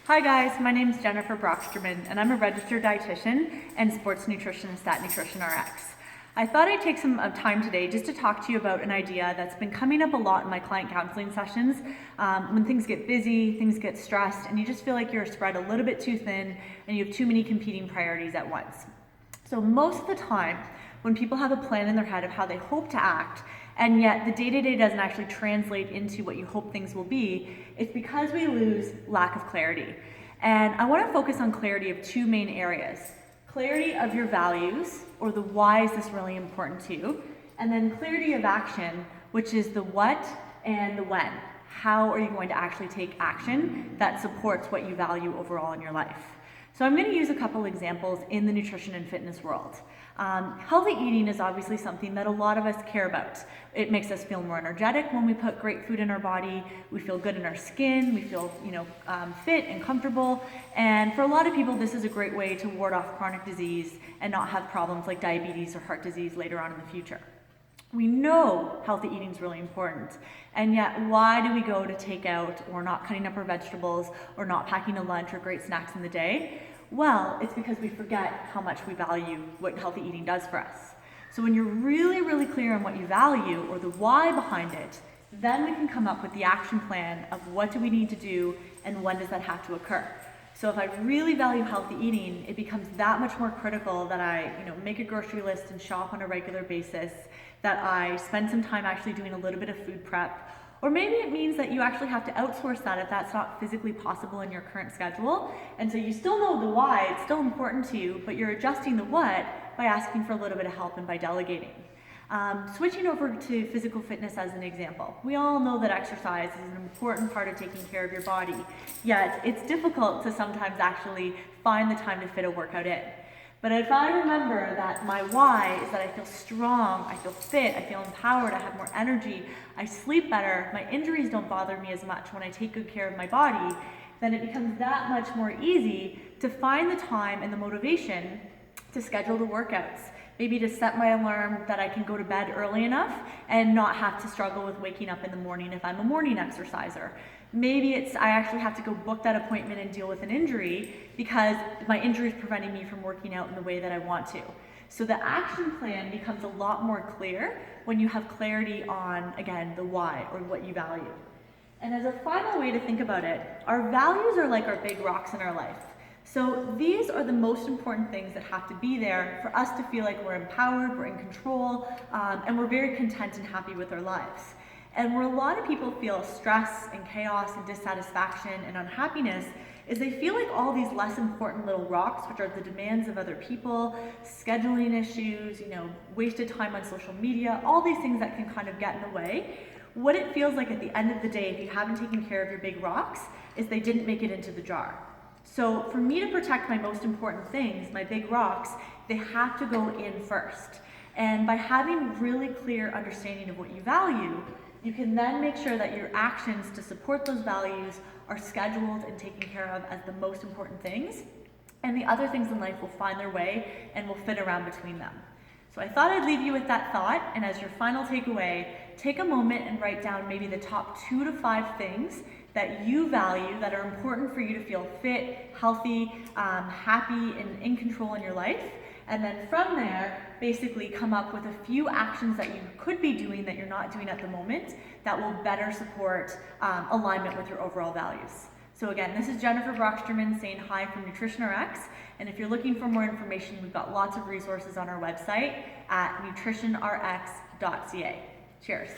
Hi guys, my name is Jennifer Brocksterman and I'm a registered dietitian and sports nutritionist at Nutrition RX. I thought I'd take some time today just to talk to you about an idea that's been coming up a lot in my client counseling sessions. When things get busy, things get stressed, and you just feel like you're spread a little bit too thin and you have too many competing priorities at once. So most of the time, when people have a plan in their head of how they hope to act, and yet the day-to-day doesn't actually translate into what you hope things will be, it's because we lose lack of clarity. And I want to focus on clarity of two main areas. Clarity of your values, or the why is this really important to you, and then clarity of action, which is the what and the when. How are you going to actually take action that supports what you value overall in your life? So I'm going to use a couple examples in the nutrition and fitness world. Healthy eating is obviously something that a lot of us care about. It makes us feel more energetic when we put great food in our body. We feel good in our skin. We feel, fit and comfortable. And for a lot of people, this is a great way to ward off chronic disease and not have problems like diabetes or heart disease later on in the future. We know healthy eating is really important, and yet why do we go to takeout or not cutting up our vegetables or not packing a lunch or great snacks in the day? Well, it's because we forget how much we value what healthy eating does for us. So when you're really, really clear on what you value or the why behind it, then we can come up with the action plan of what do we need to do and when does that have to occur. So if I really value healthy eating, it becomes that much more critical that I, make a grocery list and shop on a regular basis, that I spend some time actually doing a little bit of food prep, or maybe it means that you actually have to outsource that if that's not physically possible in your current schedule. And so you still know the why, it's still important to you, but you're adjusting the what by asking for a little bit of help and by delegating. Switching over to physical fitness as an example. We all know that exercise is an important part of taking care of your body, yet it's difficult to sometimes actually find the time to fit a workout in. But if I remember that my why is that I feel strong, I feel fit, I feel empowered, I have more energy, I sleep better, my injuries don't bother me as much when I take good care of my body, then it becomes that much more easy to find the time and the motivation to schedule the workouts. Maybe to set my alarm that I can go to bed early enough and not have to struggle with waking up in the morning if I'm a morning exerciser. Maybe I actually have to go book that appointment and deal with an injury because my injury is preventing me from working out in the way that I want to. So the action plan becomes a lot more clear when you have clarity on, again, the why or what you value. And as a final way to think about it, our values are like our big rocks in our life. So these are the most important things that have to be there for us to feel like we're empowered, we're in control, and we're very content and happy with our lives. And where a lot of people feel stress and chaos and dissatisfaction and unhappiness is they feel like all these less important little rocks, which are the demands of other people, scheduling issues, wasted time on social media, all these things that can kind of get in the way. What it feels like at the end of the day, if you haven't taken care of your big rocks, is they didn't make it into the jar. So for me to protect my most important things, my big rocks, they have to go in first. And by having really clear understanding of what you value, you can then make sure that your actions to support those values are scheduled and taken care of as the most important things. And the other things in life will find their way and will fit around between them. So I thought I'd leave you with that thought, and as your final takeaway, take a moment and write down maybe the top 2 to 5 things that you value that are important for you to feel fit, healthy, happy, and in control in your life. And then from there, basically come up with a few actions that you could be doing that you're not doing at the moment that will better support alignment with your overall values. So again, this is Jennifer Brocksterman saying hi from Nutrition RX. And if you're looking for more information, we've got lots of resources on our website at nutritionrx.ca. Cheers.